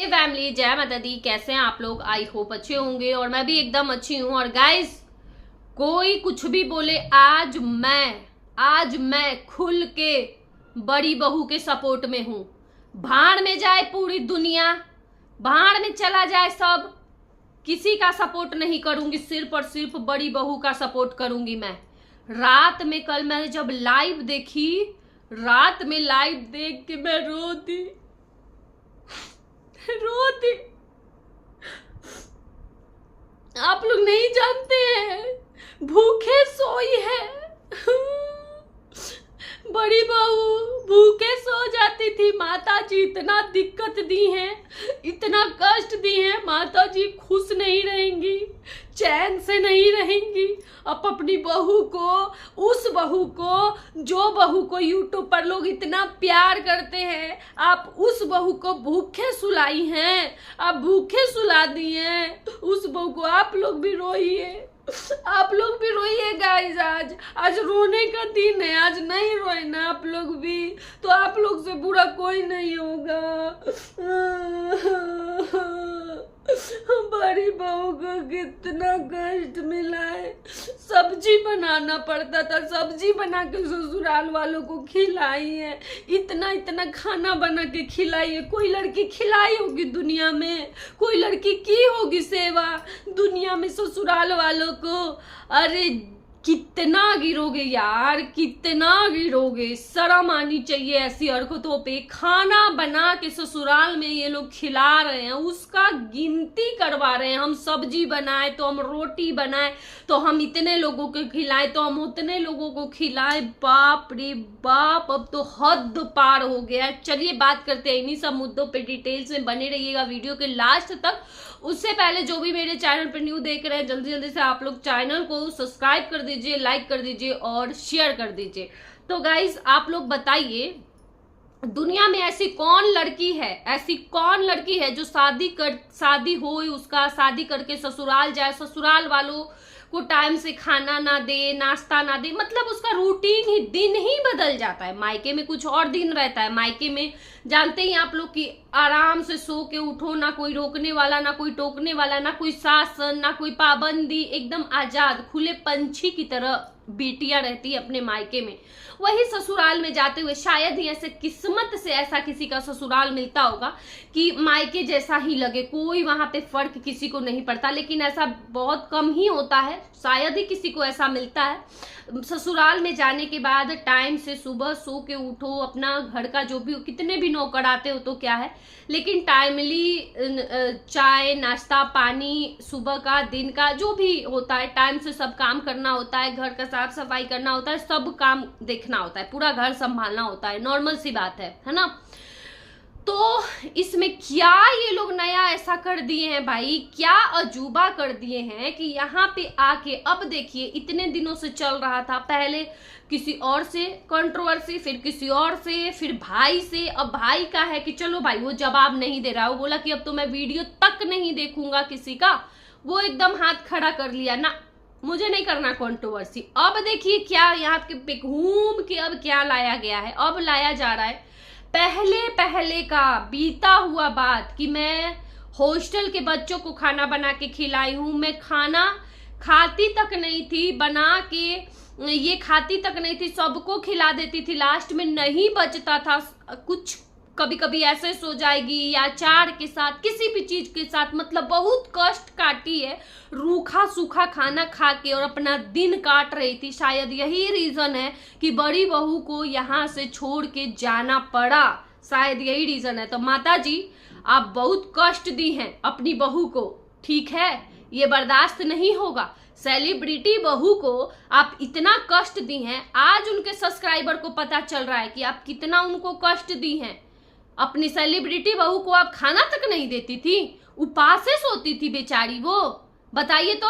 Family, जय माता दी। कैसे हैं आप लोग? आई होप अच्छे होंगे और मैं भी एकदम अच्छी हूँ। और गाइस, कोई कुछ भी बोले, आज मैं खुल के बड़ी बहू के सपोर्ट में हूँ। भाड़ में जाए पूरी दुनिया, भाड़ में चला जाए सब, किसी का सपोर्ट नहीं करूंगी, सिर्फ और सिर्फ बड़ी बहू का सपोर्ट करूंगी मैं। रात में कल मैंने जब लाइव देखी, रात में लाइव देख के मैं रो दी। आप लोग नहीं जानते हैं, भूखे सोई है। बड़ी बहू भूखे सो जाती थी। माता जी इतना दिक्कत दी है, इतना कष्ट दी है। माता जी खुश नहीं रहेंगी, चैन से नहीं रहेंगी। अब अपनी बहू को, उस बहू को, जो बहू को यूट्यूब पर लोग इतना प्यार करते हैं, आप उस बहू को भूखे सुलाई हैं, आप भूखे सुला दी हैं उस बहू को। आप लोग भी रोइए, आप लोग भी रोइए गाइस। आज रोने का दिन है, आज नहीं रोए ना आप लोग भी, तो आप लोग से बुरा कोई नहीं होगा। बड़ी बहू को कितना कष्ट मिला है। सब्जी बनाना पड़ता था, सब्जी बना के ससुराल वालों को खिलाई है। इतना इतना खाना बना के खिलाई है। कोई लड़की खिलाई होगी दुनिया में? कोई लड़की की होगी सेवा दुनिया में ससुराल वालों को? अरे कितना गिरोगे यार, कितना गिरोगे। शर्म आनी चाहिए ऐसी हरकतों पे। खाना बना के ससुराल में ये लोग खिला रहे हैं, उसका गिनती करवा रहे हैं। हम सब्जी बनाए तो हम रोटी बनाए तो हम इतने लोगों को खिलाए तो हम उतने लोगों को खिलाए। बाप रे बाप, अब तो हद पार हो गया। चलिए बात करते हैं इन्हीं सब मुद्दों पे। डिटेल्स में बने रहिएगा वीडियो के लास्ट तक। उससे पहले जो भी मेरे चैनल पर न्यू देख रहे हैं, जल्दी जल्दी से आप लोग चैनल को सब्सक्राइब कर दीजिए, लाइक कर दीजिए और शेयर कर दीजिए। तो गाइस, आप लोग बताइए, दुनिया में ऐसी कौन लड़की है जो शादी हो, उसका शादी करके ससुराल जाए, ससुराल वालों को टाइम से खाना ना दे, नाश्ता ना दे, मतलब उसका रूटीन ही, दिन ही बदल जाता है। मायके में कुछ और दिन रहता है। मायके में जानते ही आप लोग कि आराम से सो के उठो, ना कोई रोकने वाला, ना कोई टोकने वाला, ना कोई शासन, ना कोई पाबंदी, एकदम आजाद खुले पंछी की तरह बेटियां रहती है अपने मायके में। वही ससुराल में जाते हुए शायद ही ऐसे किस्मत से ऐसा किसी का ससुराल मिलता होगा कि मायके जैसा ही लगे, कोई वहां पे फर्क किसी को नहीं पड़ता। लेकिन ऐसा बहुत कम ही होता है, शायद ही किसी को ऐसा मिलता है। ससुराल में जाने के बाद टाइम से सुबह सो के उठो, अपना घर का जो भी, कितने भी नौकर आते हो तो क्या है, लेकिन टाइमली चाय नाश्ता पानी, सुबह का दिन का जो भी होता है, टाइम से सब काम करना होता है। घर का साफ सफाई करना होता है, सब काम देखना होता है, पूरा घर संभालना होता है। नॉर्मल सी बात है ना? तो इसमें क्या ये लोग नया ऐसा कर दिए हैं भाई, क्या अजूबा कर दिए हैं कि यहाँ पे आके, अब देखिए इतने दिनों से चल रहा था, पहले किसी और से कंट्रोवर्सी, फिर किसी और से, फिर भाई से। अब भाई का है कि चलो भाई वो जवाब नहीं दे रहा, वो बोला कि अब तो मैं वीडियो तक नहीं देखूंगा किसी का। वो एकदम हाथ खड़ा कर लिया ना, मुझे नहीं करना कंट्रोवर्सी। अब देखिए क्या यहाँ पे घूम के अब क्या लाया गया है। अब लाया जा रहा है पहले का बीता हुआ बात कि मैं हॉस्टल के बच्चों को खाना बना के खिलाई हूँ। मैं खाना खाती तक नहीं थी, बना के ये खाती तक नहीं थी, सबको खिला देती थी, लास्ट में नहीं बचता था कुछ। कभी कभी ऐसे सो जाएगी या अचार के साथ, किसी भी चीज के साथ, मतलब बहुत कष्ट काटी है रूखा सूखा खाना खा के और अपना दिन काट रही थी। शायद यही रीजन है कि बड़ी बहू को यहाँ से छोड़ के जाना पड़ा, शायद यही रीजन है। तो माता जी, आप बहुत कष्ट दी हैं अपनी बहू को, ठीक है? ये बर्दाश्त नहीं होगा। सेलिब्रिटी बहू को आप इतना कष्ट दी हैं। आज उनके सब्सक्राइबर को पता चल रहा है कि आप कितना उनको कष्ट दी हैं। अपनी सेलिब्रिटी बहू को आप खाना तक नहीं देती थी, उपासे सोती थी बेचारी वो। बताइए तो,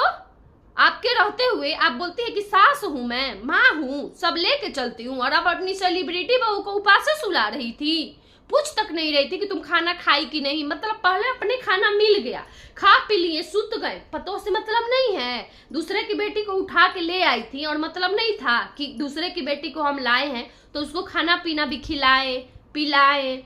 आपके रहते हुए आप बोलती है कि सास हूं मैं, माँ हूं, सब लेके चलती हूँ, और आप अपनी सेलिब्रिटी बहू को उपासे सुला रही थी। पूछ तक नहीं रही थी कि तुम खाना खाई कि नहीं। मतलब पहले अपने खाना मिल गया, खा पी लिए, सुत गए, पतों से मतलब नहीं है। दूसरे की बेटी को उठा के ले आई थी और मतलब नहीं था कि दूसरे की बेटी को हम लाए हैं तो उसको खाना पीना भी खिलाए पिलाए,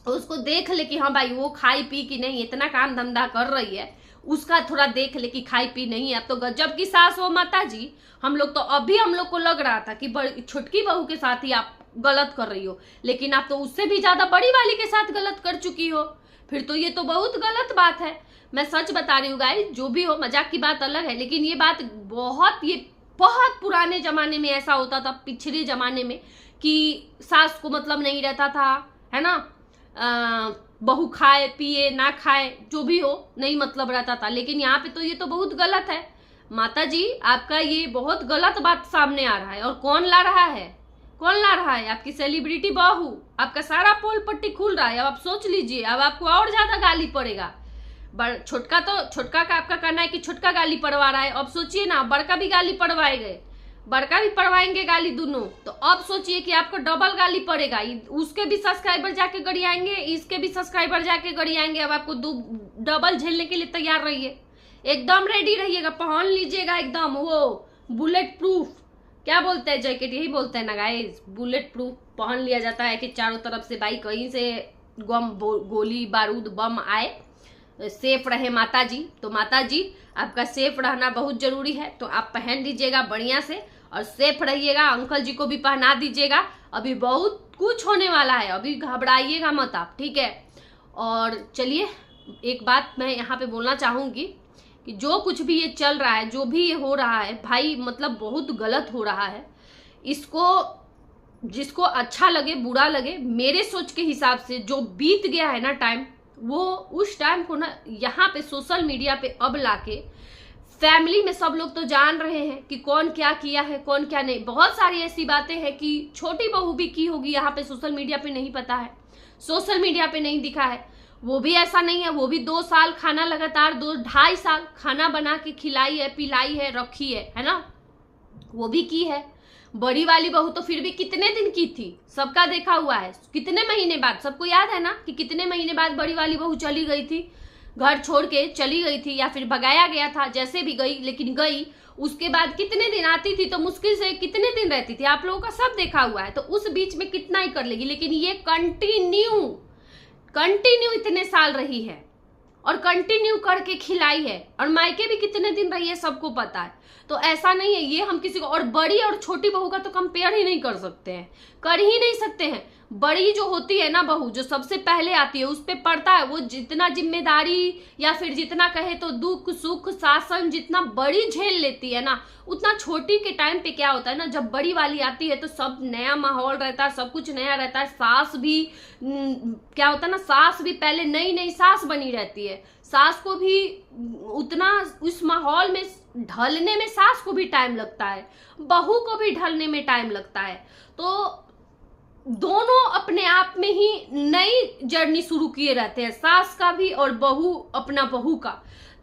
उसको देख ले कि हाँ भाई वो खाई पी कि नहीं, इतना काम धंधा कर रही है, उसका थोड़ा देख ले कि खाई पी नहीं है। अब तो गजब की सास हो माता जी। हम लोग को लग रहा था कि छोटकी बहू के साथ ही आप गलत कर रही हो, लेकिन आप तो उससे भी ज्यादा बड़ी वाली के साथ गलत कर चुकी हो। फिर तो ये तो बहुत गलत बात है। मैं सच बता रही हूँ गाइस, जो भी हो, मजाक की बात अलग है, लेकिन ये बात बहुत पुराने जमाने में ऐसा होता था, पिछले जमाने में, कि सास को मतलब नहीं रहता था, है ना, बहू खाए पिए ना खाए जो भी हो, नहीं मतलब रहता था। लेकिन यहाँ पे तो ये तो बहुत गलत है माता जी, आपका ये बहुत गलत बात सामने आ रहा है। और कौन ला रहा है? कौन ला रहा है? आपकी सेलिब्रिटी बहू। आपका सारा पोल पट्टी खुल रहा है। अब आप सोच लीजिए, अब आपको और ज्यादा गाली पड़ेगा। छोटका का आपका कहना है कि छोटका गाली पड़वा रहा है, अब सोचिए ना, बड़का भी गाली पड़वाएंगे, बड़का भी पड़वाएंगे गाली दोनों, तो अब सोचिए कि आपको डबल गाली पड़ेगा। उसके भी सब्सक्राइबर जाके गड़ी आएंगे, इसके भी सब्सक्राइबर जाके गड़ी आएंगे। अब आपको डबल झेलने के लिए तैयार रहिए, एकदम रेडी रहिएगा, पहन लीजिएगा एकदम वो बुलेट प्रूफ, क्या बोलते हैं जैकेट, यही बोलते हैं ना गाइस, बुलेट प्रूफ पहन लिया जाता है कि चारों तरफ से भाई कहीं से गोली बारूद बम आए, सेफ रहे माता जी। तो माता जी आपका सेफ रहना बहुत जरूरी है, तो आप पहन लीजिएगा बढ़िया से और सेफ रहिएगा। अंकल जी को भी पहना दीजिएगा, अभी बहुत कुछ होने वाला है, अभी घबराइएगा मत आप, ठीक है। और चलिए, एक बात मैं यहाँ पे बोलना चाहूंगी कि जो कुछ भी ये चल रहा है, जो भी ये हो रहा है भाई, मतलब बहुत गलत हो रहा है। इसको जिसको अच्छा लगे बुरा लगे, मेरे सोच के हिसाब से जो बीत गया है ना टाइम, वो उस टाइम को ना यहाँ पे सोशल मीडिया पे अब लाके फैमिली में सब लोग तो जान रहे हैं कि कौन क्या किया है कौन क्या नहीं। बहुत सारी ऐसी बातें हैं कि छोटी बहू भी की होगी, यहाँ पे सोशल मीडिया पे नहीं पता है, सोशल मीडिया पे नहीं दिखा है। वो भी ऐसा नहीं है, वो भी 2 साल खाना लगातार 2-2.5 साल खाना बना के खिलाई है, पिलाई है, रखी है ना, वो भी की है। बड़ी वाली बहू तो फिर भी कितने दिन की थी, सबका देखा हुआ है, कितने महीने बाद, सबको याद है ना कि कितने महीने बाद बड़ी वाली बहू चली गई थी, घर छोड़ के चली गई थी, या फिर भगाया गया था, जैसे भी गई, लेकिन गई। उसके बाद कितने दिन आती थी, तो मुश्किल से कितने दिन रहती थी, आप लोगों का सब देखा हुआ है। तो उस बीच में कितना ही कर लेगी, लेकिन ये कंटिन्यू इतने साल रही है और कंटिन्यू करके खिलाई है, और मायके भी कितने दिन रही है सबको पता है। तो ऐसा नहीं है, ये हम किसी को, और बड़ी और छोटी बहू का तो कंपेयर ही नहीं कर सकते हैं, कर ही नहीं सकते हैं। बड़ी जो होती है ना बहू, जो सबसे पहले आती है, उस पे पड़ता है वो जितना जिम्मेदारी, या फिर जितना कहे तो दुख सुख शासन जितना बड़ी झेल लेती है ना, उतना छोटी के टाइम पे क्या होता है ना, जब बड़ी वाली आती है तो सब नया माहौल रहता है, सब कुछ नया रहता है। सास भी क्या होता है ना, सास भी पहले नई नई सास बनी रहती है, सास को भी उतना उस माहौल में ढलने में सास को भी टाइम लगता है, बहू को भी ढलने में टाइम लगता है। तो दोनों अपने आप में ही नई जर्नी शुरू किए रहते हैं, सास का भी और बहू अपना बहू का।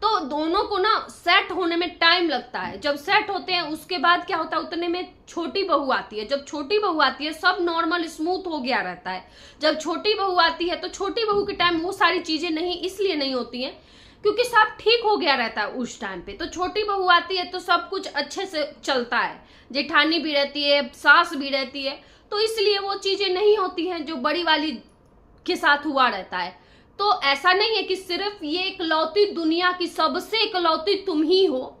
तो दोनों को ना सेट होने में टाइम लगता है। जब सेट होते हैं उसके बाद क्या होता है, उतने में छोटी बहू आती है। जब छोटी बहू आती है सब नॉर्मल स्मूथ हो गया रहता है। जब छोटी बहू आती है तो छोटी बहू के टाइम वो सारी चीजें नहीं इसलिए नहीं होती हैं क्योंकि सब ठीक हो गया रहता है उस टाइम पे। तो छोटी बहू आती है तो सब कुछ अच्छे से चलता है, जेठानी भी रहती है, सास भी रहती है, तो इसलिए वो चीजें नहीं होती हैं जो बड़ी वाली के साथ हुआ रहता है। तो ऐसा नहीं है कि सिर्फ ये इकलौती दुनिया की सबसे इकलौती तुम ही हो,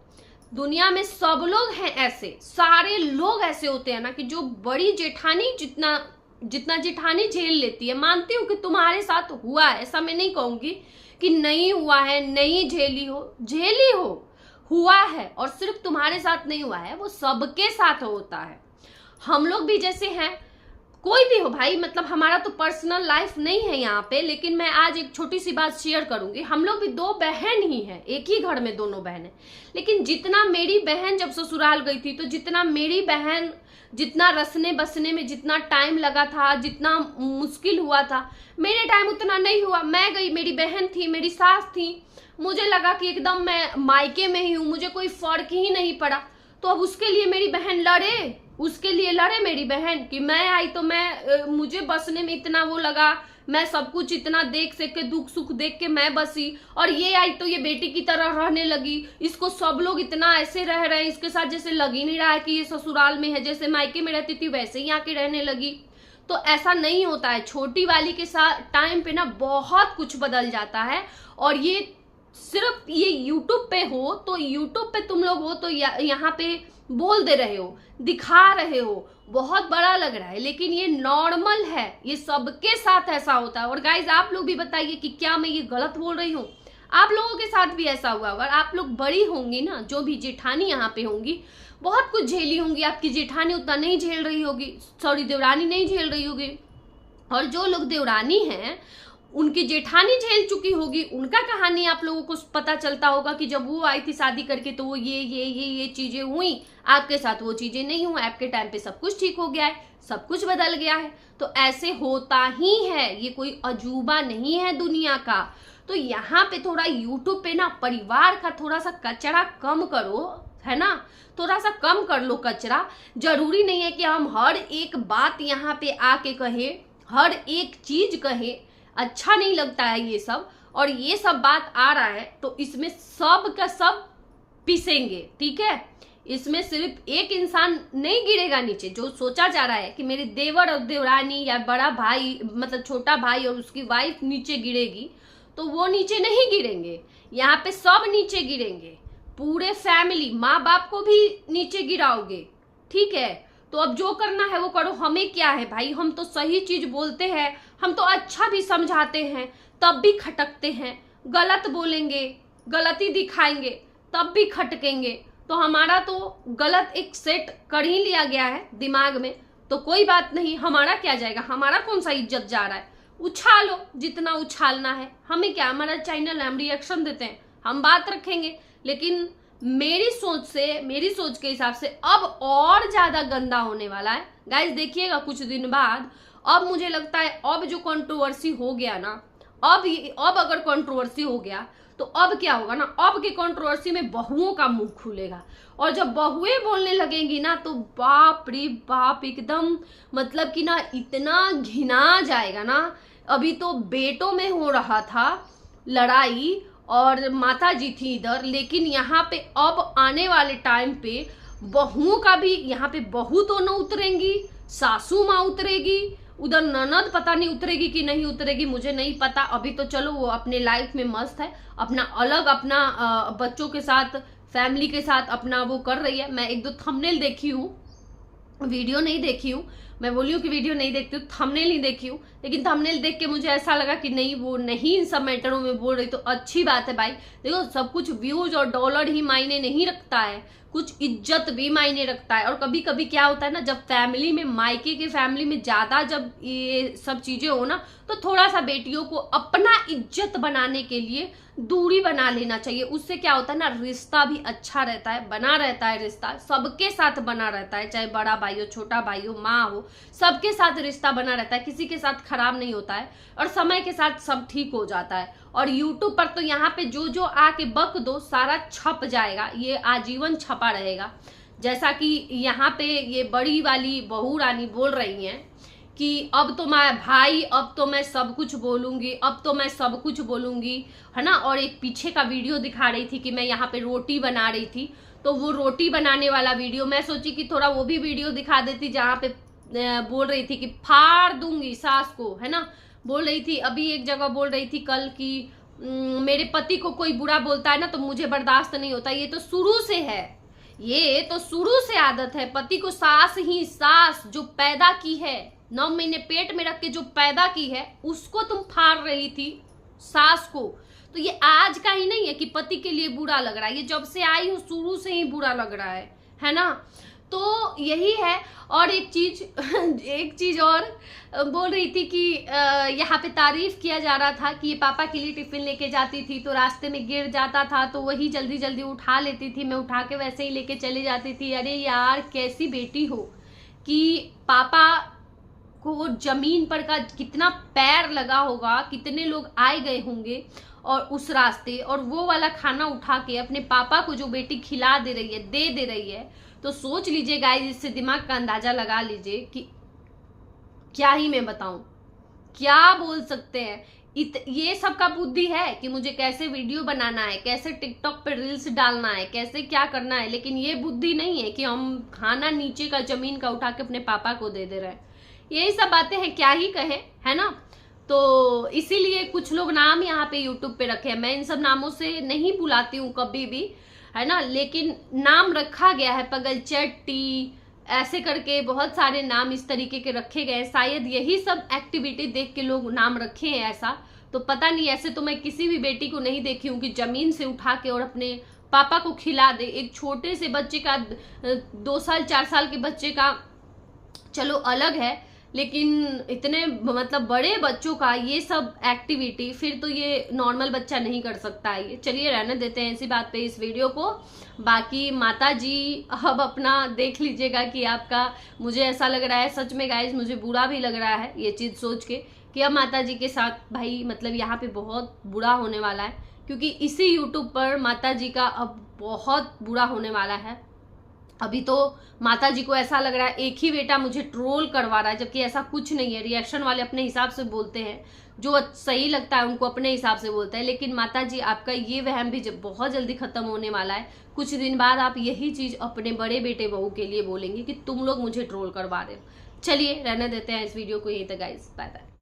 दुनिया में सब लोग हैं ऐसे, सारे लोग ऐसे होते हैं ना कि जो बड़ी जेठानी जितना जेठानी झेल लेती है। मानती हूँ कि तुम्हारे साथ हुआ है, ऐसा मैं नहीं कहूंगी कि नहीं हुआ है, नहीं झेली हो, हुआ है, और सिर्फ तुम्हारे साथ नहीं हुआ है, वो सबके साथ होता है। हम लोग भी जैसे हैं, कोई भी हो भाई, मतलब हमारा तो पर्सनल लाइफ नहीं है यहाँ पे, लेकिन मैं आज एक छोटी सी बात शेयर करूंगी। हम लोग भी 2 बहन ही हैं, एक ही घर में दोनों बहनें, लेकिन जितना मेरी बहन जब ससुराल गई थी तो जितना मेरी बहन जितना रसने बसने में जितना टाइम लगा था, जितना मुश्किल हुआ था, मेरे टाइम उतना नहीं हुआ। मैं गई, मेरी बहन थी, मेरी सास थी, मुझे लगा कि एकदम मैं मायके में ही हूँ, मुझे कोई फर्क ही नहीं पड़ा। तो अब उसके लिए मेरी बहन लड़े मेरी बहन कि मैं आई तो मुझे बसने में इतना वो लगा, मैं सब कुछ इतना देख सक के दुख सुख देख के मैं बसी, और ये आई तो ये बेटी की तरह रहने लगी, इसको सब लोग इतना ऐसे रह रहे हैं, इसके साथ जैसे लग ही नहीं रहा है कि ये ससुराल में है, जैसे मायके में रहती थी वैसे ही आके रहने लगी। तो ऐसा नहीं होता है, छोटी वाली के साथ टाइम पे ना बहुत कुछ बदल जाता है। और ये सिर्फ ये यूट्यूब पे हो तो यूट्यूब पे तुम लोग हो तो यहाँ पे बोल दे रहे हो, दिखा रहे हो, बहुत बड़ा लग रहा है, लेकिन ये नॉर्मल है, ये सबके साथ ऐसा होता है। और गाइज आप लोग भी बताइए कि क्या मैं ये गलत बोल रही हूँ? आप लोगों के साथ भी ऐसा हुआ होगा। आप लोग बड़ी होंगी ना, जो भी जेठानी यहाँ पे होंगी, बहुत कुछ झेली होंगी। आपकी जेठानी उतना नहीं झेल रही होगी, सॉरी देवरानी नहीं झेल रही होगी, और जो लोग देवरानी हैं उनकी जेठानी झेल चुकी होगी, उनका कहानी आप लोगों को पता चलता होगा कि जब वो आई थी शादी करके तो वो ये चीजें हुई, आपके साथ वो चीजें नहीं हुई, आपके टाइम पे सब कुछ ठीक हो गया है, सब कुछ बदल गया है। तो ऐसे होता ही है, ये कोई अजूबा नहीं है दुनिया का। तो यहाँ पे थोड़ा यूट्यूब पे ना परिवार का थोड़ा सा कचरा कम करो, है ना, थोड़ा सा कम कर लो कचरा। जरूरी नहीं है कि हम हर एक बात यहाँ पे आके कहे, हर एक चीज कहे, अच्छा नहीं लगता है ये सब। और ये सब बात आ रहा है तो इसमें सब का सब पिसेंगे, ठीक है। इसमें सिर्फ एक इंसान नहीं गिरेगा नीचे। जो सोचा जा रहा है कि मेरे देवर और देवरानी या बड़ा भाई मतलब छोटा भाई और उसकी वाइफ नीचे गिरेगी, तो वो नीचे नहीं गिरेंगे, यहाँ पे सब नीचे गिरेंगे, पूरे फैमिली, माँ बाप को भी नीचे गिराओगे, ठीक है। तो अब जो करना है वो करो, हमें क्या है भाई, हम तो सही चीज बोलते हैं, हम तो अच्छा भी समझाते हैं, तब भी खटकते हैं, गलत बोलेंगे, गलती दिखाएंगे, तब भी खटकेंगे। तो हमारा तो गलत एक सेट कर ही लिया गया है दिमाग में, तो कोई बात नहीं, हमारा क्या जाएगा, हमारा कौन सा इज्जत जा रहा है, उछालो जितना उछालना है, हमें क्या, हमारा चैनल है, हम रिएक्शन देते हैं, हम बात रखेंगे। लेकिन मेरी सोच के हिसाब से अब और ज्यादा गंदा होने वाला है गाइज, देखिएगा कुछ दिन बाद। अब मुझे लगता है अब जो कंट्रोवर्सी हो गया ना, अब अगर कंट्रोवर्सी हो गया तो अब क्या होगा ना, अब की कंट्रोवर्सी में बहुओं का मुंह खुलेगा, और जब बहुएं बोलने लगेंगी ना तो बाप रे बाप, एकदम मतलब कि ना इतना घिना जाएगा ना। अभी तो बेटों में हो रहा था लड़ाई और माता जी थी इधर, लेकिन यहाँ पे अब आने वाले टाइम पे बहुओं का भी, यहाँ पे बहू तो न उतरेंगी, सासू माँ उतरेगी, उधर ननद पता नहीं उतरेगी कि नहीं उतरेगी, मुझे नहीं पता। अभी तो चलो वो अपने लाइफ में मस्त है, अपना अलग अपना बच्चों के साथ, फैमिली के साथ अपना वो कर रही है। मैं एक दो थंबनेल देखी हूँ, वीडियो नहीं देखी हूँ, मैं बोली हूँ कि वीडियो नहीं देखती हूँ, थंबनेल नहीं देखी हूँ, लेकिन थंबनेल देख के मुझे ऐसा लगा कि नहीं, वो नहीं इन सब मैटरों में बोल रही, तो अच्छी बात है भाई। देखो सब कुछ व्यूज और डॉलर ही मायने नहीं रखता है, कुछ इज्जत भी मायने रखता है। और कभी कभी क्या होता है ना, जब फैमिली में, मायके के फैमिली में ज्यादा जब ये सब चीजें हो ना, तो थोड़ा सा बेटियों को अपना इज्जत बनाने के लिए दूरी बना लेना चाहिए। उससे क्या होता है ना, रिश्ता भी अच्छा रहता है, बना रहता है, रिश्ता सबके साथ बना रहता है, चाहे बड़ा भाई हो, छोटा भाई हो, माँ हो, सबके साथ रिश्ता बना रहता है, किसी के साथ खराब नहीं होता है, और समय के साथ सब ठीक हो जाता है। और यूट्यूब पर तो यहाँ पे जो जो आके बक दो सारा छप जाएगा, ये आजीवन छपा रहेगा। जैसा कि यहाँ पे ये बड़ी वाली बहू रानी बोल रही हैं कि अब तो मैं भाई, अब तो मैं सब कुछ बोलूंगी, अब तो मैं सब कुछ बोलूंगी, है ना। और एक पीछे का वीडियो दिखा रही थी कि मैं यहाँ पे रोटी बना रही थी, तो वो रोटी बनाने वाला वीडियो मैं सोची कि थोड़ा वो भी वीडियो दिखा देती, जहाँ पे बोल रही थी कि फाड़ दूंगी सास को, है ना, बोल रही थी। अभी एक जगह बोल रही थी कल कि मेरे पति को कोई बुरा बोलता है ना तो मुझे बर्दाश्त नहीं होता। ये तो शुरू से है, ये तो शुरू से आदत है, पति को सास जो पैदा की है, 9 महीने पेट में रख के जो पैदा की है, उसको तुम फाड़ रही थी, सास को। तो ये आज का ही नहीं है कि पति के लिए बुरा लग रहा है, ये जब से आई हूँ शुरू से ही बुरा लग रहा है ना। तो यही है। और एक चीज और बोल रही थी कि यहाँ पे तारीफ किया जा रहा था कि ये पापा के लिए टिफिन लेके जाती थी तो रास्ते में गिर जाता था तो वही जल्दी जल्दी उठा लेती थी, मैं उठा के वैसे ही लेके चली जाती थी। अरे यार कैसी बेटी हो कि पापा को जमीन पर का कितना पैर लगा होगा, कितने लोग आए गए होंगे और उस रास्ते, और वो वाला खाना उठा के अपने पापा को जो बेटी खिला दे रही है, दे रही है। तो सोच लीजिए गाइस, इससे दिमाग का अंदाजा लगा लीजिए कि क्या ही मैं बताऊं, क्या बोल सकते हैं। ये सब का बुद्धि है कि मुझे कैसे वीडियो बनाना है, कैसे टिकटॉक पे रील्स डालना है, कैसे क्या करना है, लेकिन ये बुद्धि नहीं है कि हम खाना नीचे का जमीन का उठा के अपने पापा को दे रहे हैं। यही सब बातें हैं, क्या ही कहे, है ना। तो इसीलिए कुछ लोग नाम यहाँ पे यूट्यूब पे रखे हैं। मैं इन सब नामों से नहीं बुलाती हूँ कभी भी, है ना, लेकिन नाम रखा गया है, पगलचट्टी ऐसे करके बहुत सारे नाम इस तरीके के रखे गए। शायद यही सब एक्टिविटी देख के लोग नाम रखे हैं ऐसा, तो पता नहीं। ऐसे तो मैं किसी भी बेटी को नहीं देखी हूँ कि जमीन से उठा के और अपने पापा को खिला दे। एक छोटे से बच्चे का 2 साल 4 साल के बच्चे का चलो अलग है, लेकिन इतने मतलब बड़े बच्चों का ये सब एक्टिविटी फिर तो ये नॉर्मल बच्चा नहीं कर सकता है। ये चलिए रहने देते हैं इसी बात पे इस वीडियो को। बाकी माता जी अब अपना देख लीजिएगा कि आपका, मुझे ऐसा लग रहा है सच में गाइज, मुझे बुरा भी लग रहा है ये चीज सोच के कि अब माता जी के साथ भाई मतलब यहाँ पे बहुत बुरा होने वाला है, क्योंकि इसी यूट्यूब पर माता जी का अब बहुत बुरा होने वाला है। अभी तो माता जी को ऐसा लग रहा है एक ही बेटा मुझे ट्रोल करवा रहा है, जबकि ऐसा कुछ नहीं है। रिएक्शन वाले अपने हिसाब से बोलते हैं, जो सही लगता है उनको अपने हिसाब से बोलते हैं। लेकिन माता जी आपका ये वहम भी जब बहुत जल्दी खत्म होने वाला है। कुछ दिन बाद आप यही चीज अपने बड़े बेटे बहू के लिए बोलेंगे कि तुम लोग मुझे ट्रोल करवा रहे हो। चलिए रहने देते हैं इस वीडियो को यहीं तक गाइस, बाय बाय।